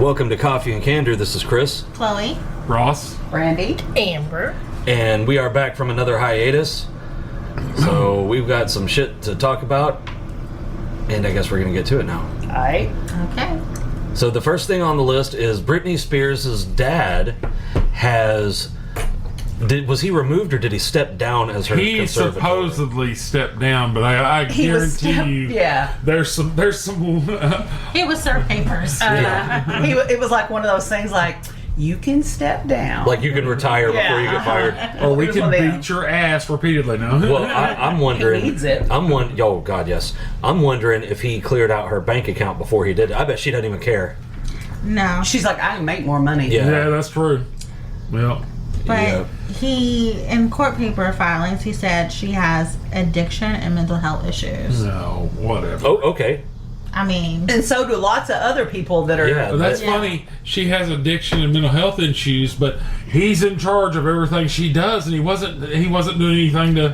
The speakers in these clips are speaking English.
Welcome to Coffee and Candor. This is Chris. Chloe. Ross. Randy. Amber. And we are back from another hiatus. So we've got some shit to talk about. And I guess we're going to get to it now. Alright. Okay. So the first thing on the list is Britney Spears' dad has... was he removed or did he step down as her He conservator? supposedly stepped down, but I guarantee you, yeah. there's some. He was served papers. It was like one of those things like, you can step down. Like you can retire before you get fired. or we It was can one of them. beat your ass repeatedly now. Well, I'm wondering... He needs it. Oh, God, yes. I'm wondering if he cleared out her bank account before he did it. I bet she doesn't even care. No. She's like, I can make more money. Yeah. that's true. Well, But Yeah. he, in court paper filings, he said she has addiction and mental health issues. no, whatever. Oh, okay. I mean, And so do lots of other people that are. Yeah. Well, that's Yeah. funny. She has addiction and mental health issues, but he's in charge of everything she does, and he wasn't doing anything to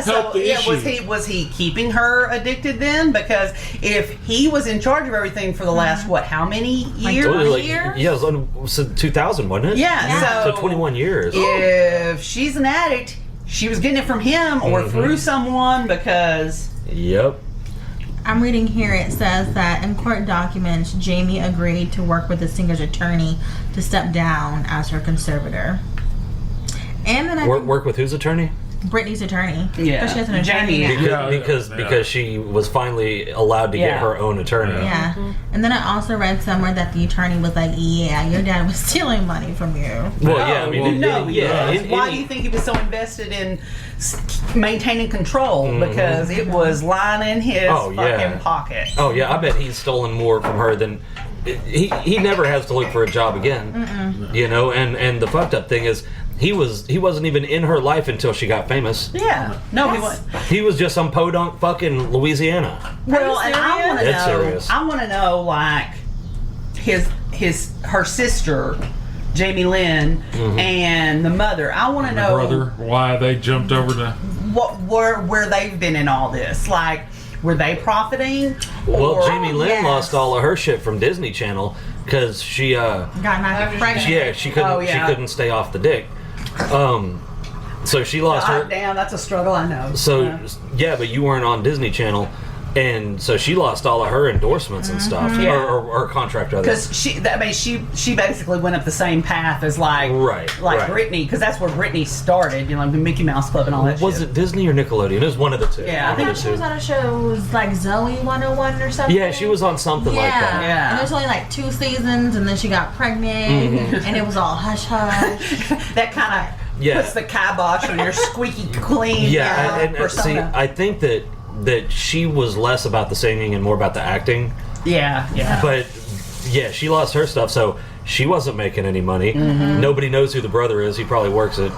help the issue. was he keeping her addicted then? Because if he was in charge of everything for the last how many years? It was like, years? yeah, it was on 2000, wasn't it? Yeah, So 21 years. If she's an addict, she was getting it from him or through someone because. Yep. I'm reading here, it says that in court documents, Jamie agreed to work with the singer's attorney to step down as her conservator. And then I think Work with whose attorney? Brittany's attorney. Yeah. Because she has an attorney Jamie. now. Because she was finally allowed to get Yeah. her own attorney. Yeah. And then I also read somewhere that the attorney was like, yeah, your dad was stealing money from you. Well, yeah, I mean, no, yeah. Why do you think he was so invested in maintaining control? Because it was lining his fucking pocket. Oh yeah, I bet he's stolen more from her than he never has to look for a job again. You know, and the fucked up thing is he wasn't even in her life until she got famous. Yeah. No, he wasn't. He was just some podunk fucking Louisiana. Well, and I want to That's know. serious. I want to know, like, her sister, Jamie Lynn, and the mother. I want to know Brother, why they jumped over to. where they've been in all this. Like, were they profiting? Well, Or- Jamie Lynn yes. lost all of her shit from Disney Channel because she Got knocked pregnant. she couldn't Oh, yeah. she couldn't stay off the dick. So she lost her. Damn, that's a struggle. I know. So yeah, but you weren't on Disney Channel, and so she lost all of her endorsements and stuff, Yeah. or contract rather. Because she basically went up the same path as like Right. Britney, because that's where Britney started. You know, the Mickey Mouse Club and all that. Was shit. it Disney or Nickelodeon? It was one of the two. Yeah, I I One thought of the she was two. on a show, it was like Zoe 101 or something. Yeah, she was on something like that. Yeah. And there's only like 2 seasons, and then she got pregnant, and it was all hush hush. That kind of Yeah. puts the kibosh on your squeaky clean Yeah, and see, persona. I think that she was less about the singing and more about the acting. Yeah. But yeah, she lost her stuff, so she wasn't making any money. Nobody knows who the brother is. He probably works at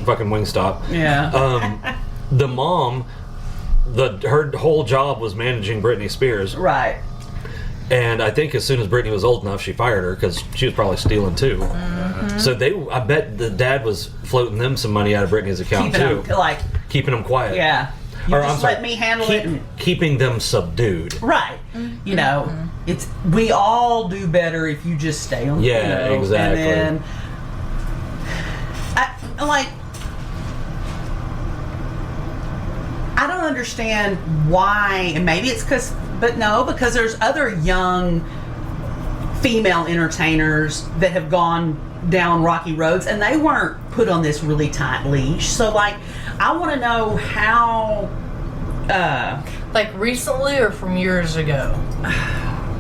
fucking Wingstop. Yeah. The mom, her whole job was managing Britney Spears, Right. and I think as soon as Britney was old enough, she fired her because she was probably stealing too. So I bet the dad was floating them some money out of Britney's account Keeping too, them like, keeping them quiet. yeah. You Or, just I'm sorry, let me handle it. And, keeping them subdued. right. You know, it's we all do better if you just stay on. Yeah, you know, exactly. And then, I don't understand why, and maybe it's because there's other young female entertainers that have gone down rocky roads and they weren't put on this really tight leash. So, like, I want to know how. Like recently or from years ago?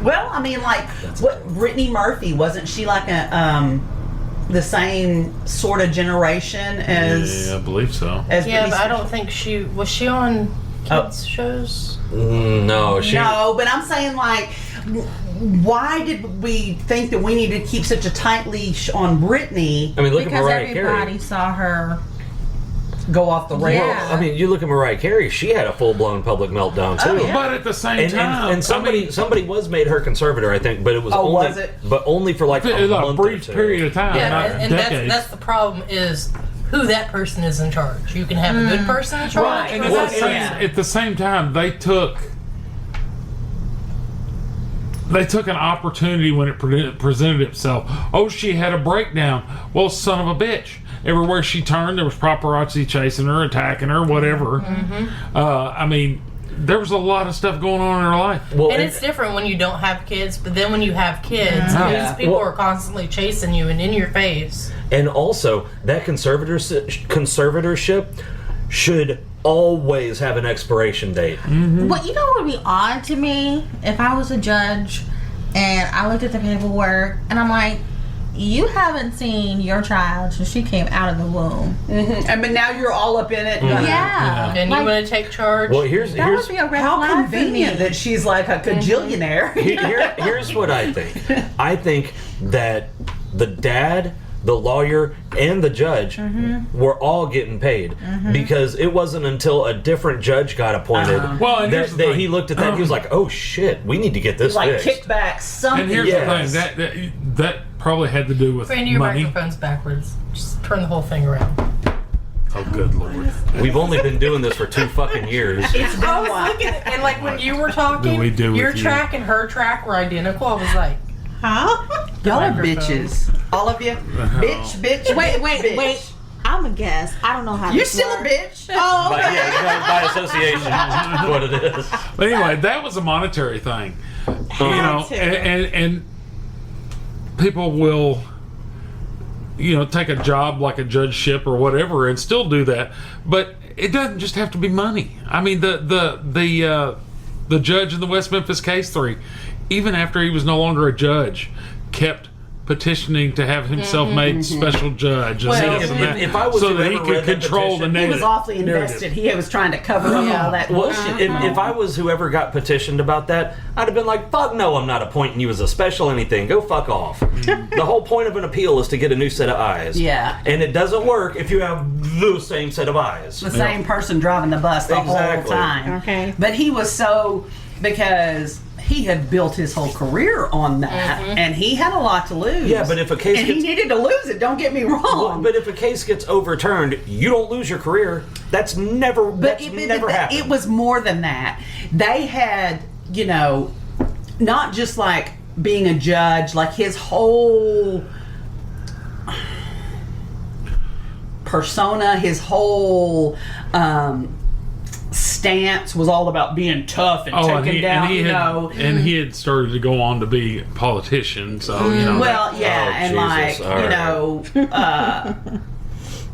Well, I mean, like, what Brittany Murphy, wasn't she like the same sort of generation as? Yeah, I believe so. As Yeah, Britney but I Spears? don't think she was on kids shows. No, she. No, but I'm saying, like, why did we think that we needed to keep such a tight leash on Britney? I mean, look Because at Mariah everybody Carey. saw her. Go off the rails. Yeah. I mean, you look at Mariah Carey; she had a full-blown public meltdown too. Oh, yeah. But at the same time, And somebody was made her conservator, I think, but it was Oh, only, was it? but only for like a a month brief or two. period of time, Yeah, not and decades. that's the problem is who that person is in charge. You can have a good person in charge. Right. And or at, not. the same, yeah. at the same time, they took they took an opportunity when it presented itself. Oh, she had a breakdown. Well, son of a bitch. Everywhere she turned, there was paparazzi chasing her, attacking her, whatever. I mean, there was a lot of stuff going on in her life. Well, and it's different when you don't have kids, but then when you have kids, these people are constantly chasing you and in your face. And also, that conservatorship should always have an expiration date. Well, you know what would be odd to me if I was a judge and I looked at the paperwork and I'm like, you haven't seen your child since she came out of the womb. But now you're all up in it. Yeah. And you want to take charge? Well, here's would be a red How flag for convenient me. that she's like a cajillionaire. here's what I think. I think that the dad, the lawyer, and the judge were all getting paid because it wasn't until a different judge got appointed Well, and here's the that thing. he looked at that. He was like, "Oh shit, we need to get this Like fixed." kickback something. And here's Yes. the thing. That probably had to do with Randy, your money. microphone's backwards. Just turn the whole thing around. Oh, good Lord. We've only been doing this for 2 fucking years. It's been I a was while. looking at, and like when you were talking, What do we do your with you? track and her track were identical. I was like, Huh? Y'all are microphone. bitches. All of you. Bitch. Wait. I'm a guest. I don't know how You're this still a works. bitch. Oh, By, by association, is what it is. But anyway, that was a monetary thing. You know, to. and people will, you know, take a job like a judgeship or whatever and still do that. But it doesn't just have to be money. I mean, the judge in the West Memphis case 3, even after he was no longer a judge, kept petitioning to have himself made special judge and Well, this and that, if I was so to that he ever could read that control the petition- He was narrative. awfully invested. He was trying to cover up all that Well, bullshit. if I was whoever got petitioned about that, I'd have been like, "Fuck no, I'm not appointing you as a special anything. Go fuck off." The whole point of an appeal is to get a new set of eyes. Yeah. And it doesn't work if you have the same set of eyes. the same person driving the bus the whole Exactly. time. Okay. But he was so, because he had built his whole career on that, and he had a lot to lose. Yeah, but if a case and he gets- needed to lose it. Don't get me wrong. Well, but if a case gets overturned, you don't lose your career. That's never happened. It was more than that. They had, you know, not just like being a judge, like his whole persona, his whole stance was all about being tough and taking down, you know. and he had started to go on to be a politician, so you know. Well, yeah, Oh, and Jesus. like, All you right. know,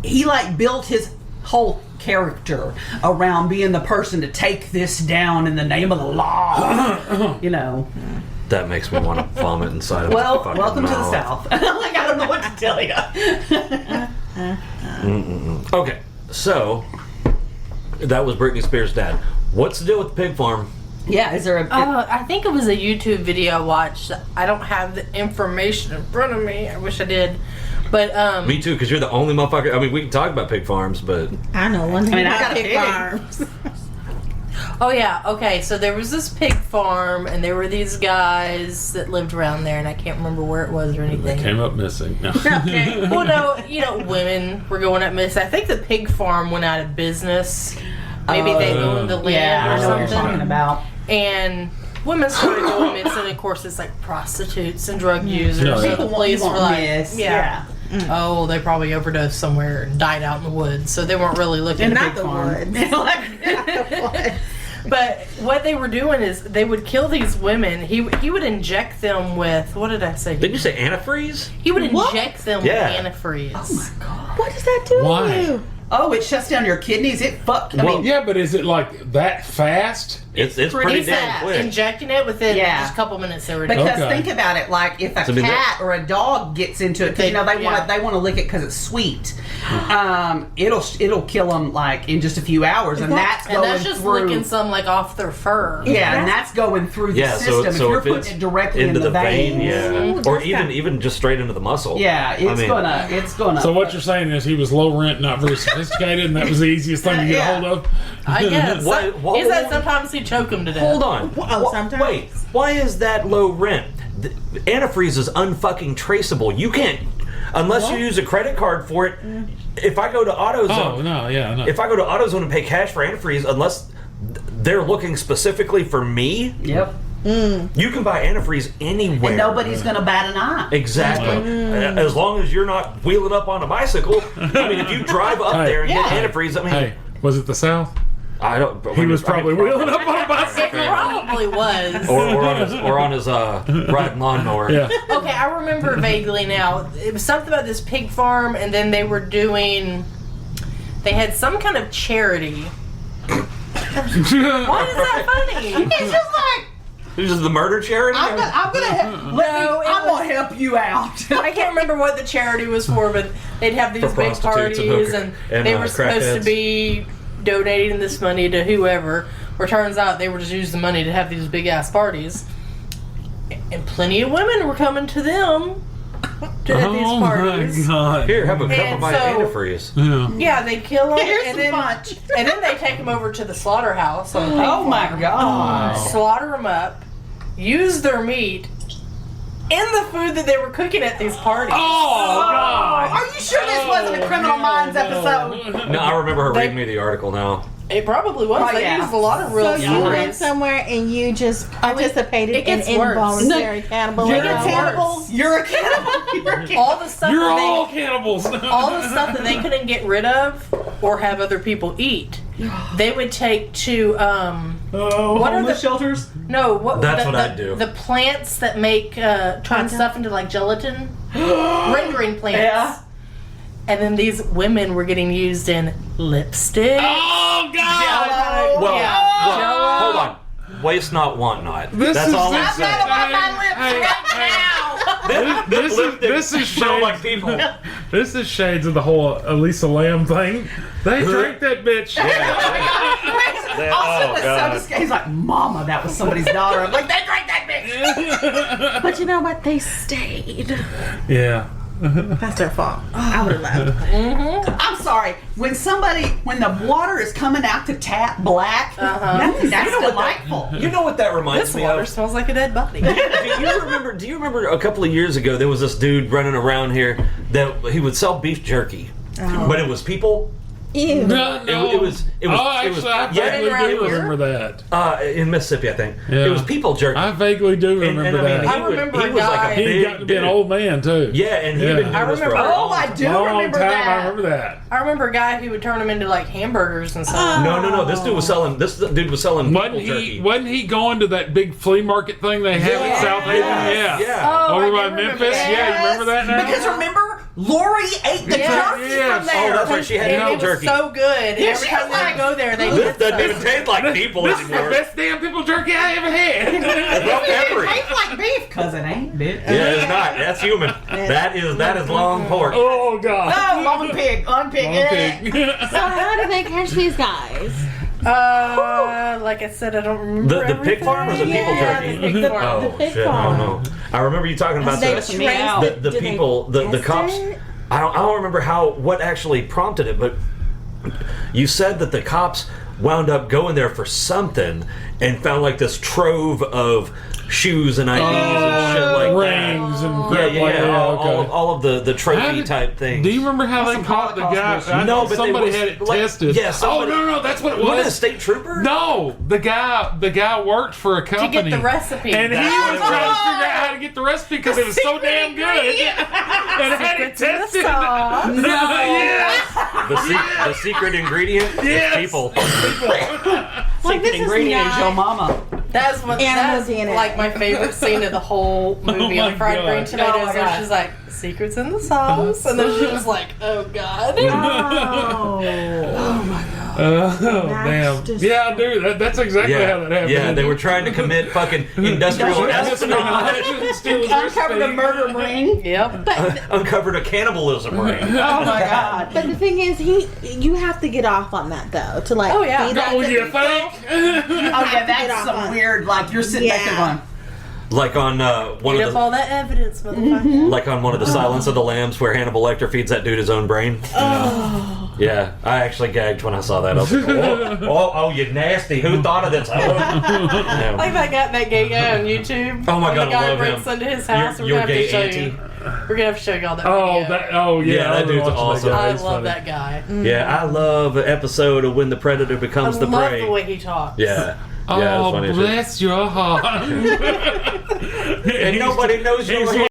he like built his whole character around being the person to take this down in the name of the law. You know. That makes me want to vomit inside of my Well, fucking welcome to the mouth. South. Like, I don't know what to tell you. Okay, so that was Britney Spears' dad. What's the deal with the pig farm? Yeah, is there a? I think it was a YouTube video I watched. I don't have the information in front of me. I wish I did. But Me too, because you're the only motherfucker. I mean, we can talk about pig farms, but I know one thing I mean, I about got a pig pig. farms. oh yeah, okay. So there was this pig farm, and there were these guys that lived around there, and I can't remember where it was or anything. Came up missing. No. Okay. Well, no, you know, women were going up missing. I think the pig farm went out of business. Maybe they owned the land Yeah, I or know what you're something. talking about. And women started going missing. Of course, it's like prostitutes and drug users. No, So yeah. the People police were won't like, miss. yeah. Oh, they probably overdosed somewhere and died out in the woods. So they weren't really looking. Not Pig the farm. woods. But what they were doing is they would kill these women. He would inject them with, what did I say? didn't you say antifreeze? He would What? inject them Yeah. with antifreeze. Oh my god. What does that do Why? to you? Oh, it shuts down your kidneys. It fuck. I Well, mean, Yeah, but is it like that fast? It's pretty pretty damn fast. quick. Injecting it within Yeah. just a couple minutes, they were done. because Okay. think about it, like if a So, I mean, cat or a dog gets into it, because They- you know they yeah. want to lick it because it's sweet. It'll kill them like in just a few hours, and that's And going that's just through. licking some like off their fur. Yeah, and that's going through the Yeah, system. so if if you're it's putting it directly into in the veins, yeah, Ooh, or that's even just straight into the muscle. yeah, it's gonna. So what you're saying is he was low rent, not very sophisticated, and that was the easiest thing to get Yeah. hold of? I guess. What- He said sometimes he'd choke him to death. Hold on. Oh, sometimes. Wait, why is that low rent? The antifreeze is unfucking traceable. You can't, unless you use a credit card for it. If I go to AutoZone, Oh, no, yeah, no. if I go to AutoZone and pay cash for antifreeze, unless they're looking specifically for me, Yep. You can buy antifreeze anywhere. And nobody's going to bat an eye. Exactly. As long as you're not wheeling up on a bicycle. I mean, if you drive up there and get antifreeze, I mean, Hey, was it the South? I don't. He was probably wheeling up on a It bicycle. probably was. or on his riding lawnmower. Yeah. Okay, I remember vaguely now. It was something about this pig farm, and then they had some kind of charity. Why is that funny? It's just like, This is the murder charity. I'm gonna help you out. I can't remember what the charity was for, but they'd have these For big prostitutes and parties, hookers and they and, were supposed crackheads. to be donating this money to whoever. Or turns out they were just using the money to have these big ass parties, and plenty of women were coming to them to have these parties. my God. Here, have a cup And of my so- antifreeze. Yeah. Yeah, they kill them, Here's and some then punch. and then they take them over to the slaughterhouse on the pig Oh my farm, God. slaughter them up, use their meat in the food that they were cooking at these parties. Oh, God. Are you sure this wasn't a Criminal Minds episode? No, I remember her They- reading me the article now. It probably was. Oh, They yeah. used a lot of real So you went stories. somewhere and you just participated it in gets worse. involuntary You're cannibalism. a cannibal. You're a cannibal. You're a cannibal. All the stuff You're that all they, cannibals. all the stuff that they couldn't get rid of or have other people eat, they would take to what are homeless the shelters? no what That's the, what the, I'd do. the plants that make turn stuff into like gelatin rendering plants. Yeah. And then these women were getting used in lipstick. Oh, God. Well, Yeah. well, Jell-O. hold on. Waste not, want not. This That's is all I'm this- saying. This is smell like shades. people. This is shades of the whole Elisa Lamb thing. They drank that bitch. Also, Oh, was so God. disgusting. He's like, Mama, that was somebody's daughter. I'm like, they drank that bitch. But you know what? They stayed. Yeah. That's their fault. I would have left. I'm sorry. When the water is coming out to tap black, that's delightful. You know what that reminds This me water of? smells like a dead body. Do you remember a couple of years ago there was this dude running around here that he would sell beef jerky, but it was people. Ew. No, no. It was. Oh, actually, I vaguely around do here? remember that. In Mississippi, I think. Yeah. It was people jerky. I vaguely do remember that. I remember he a was like guy- a He big got to be an dude. old man, too. Yeah, and he'd Yeah. been doing I this for a remember- long Oh, I time. do Long remember time, that. I remember that. I remember a guy who would turn them into like hamburgers and stuff. No. This dude was selling. This dude was selling people jerky. Wasn't he going to that big flea market thing they have at South Haven? Yeah. Oh, Over I by do remember Memphis? that. Yeah, you remember that now? Because remember, Lori ate the Yeah. jerky Yes. from there. Oh, that's right. She had And people it was jerky. so good. And Yeah, every she time was they like- would go there, they This did doesn't even stuff. taste like people This is the anymore. best damn people jerky I ever had. Well, every. Tastes like beef, cause it ain't, bitch. Yeah, it's not. That's human. That is long pork. Oh, God. Oh, long pig. Long pig. So how do they catch these guys? Like I said, I don't remember. The pig farm or the people Yeah, jerky? the pig farm. Oh pig shit! I farm. don't know. I remember you talking about They the trace the did they people, the test cops. it? I don't remember what actually prompted it, but you said that the cops wound up going there for something and found like this trove of shoes and IDs and shit like Rings and that. crap like that. All of the How trophy did- type things. Do you remember how they some caught the guy? Holocaust I No, know but they somebody was- had it like- tested. yeah, somebody- oh no, that's what it Wasn't it a was. state trooper? No, the guy worked for a company the recipe. and he That's was what it trying to was. figure out how to get the recipe because it was so damn good, and had it Secrets in the tested. sauce. Yes, The secret ingredient Yes. is people. Like, this Secret is ingredient is your not- mama. That's what. Animal That's DNA. like my favorite scene of the whole movie Oh on my Fried God. Green Tomatoes, Oh my where God. she's like, "Secrets in the sauce," and then she was like, "Oh God." Oh. oh damn, yeah, dude, that's exactly how that happened. Yeah, they were trying to commit fucking industrial espionage. Uncovered a murder ring. Yep. Uncovered a cannibalism ring. Oh my God. But the thing is, you have to get off on that though to like. Oh, yeah. be that Oh, to you people. think? Oh yeah, get that's off some on. weird. Like you're sitting back there Yeah. going, Like on one Eat of up the all that evidence, motherfucker. like on one of the Silence of the Lambs where Hannibal Lecter feeds that dude his own brain. Yeah, I actually gagged when I saw that. I was like, oh, you nasty! Who thought of this? Yeah. Like that gay guy on YouTube. Oh my When God, the guy I love breaks him. into his house. Your We're gonna gay have to show auntie. you. We're gonna have to show you all that. Oh, video. Yeah, that I've been dude's watching awesome. guy. I He's love funny. that guy. Yeah, I love an episode of when the predator I becomes the love prey. the way he talks. Yeah, Oh, Yeah, it was funny as shit. bless your heart. And nobody knows you.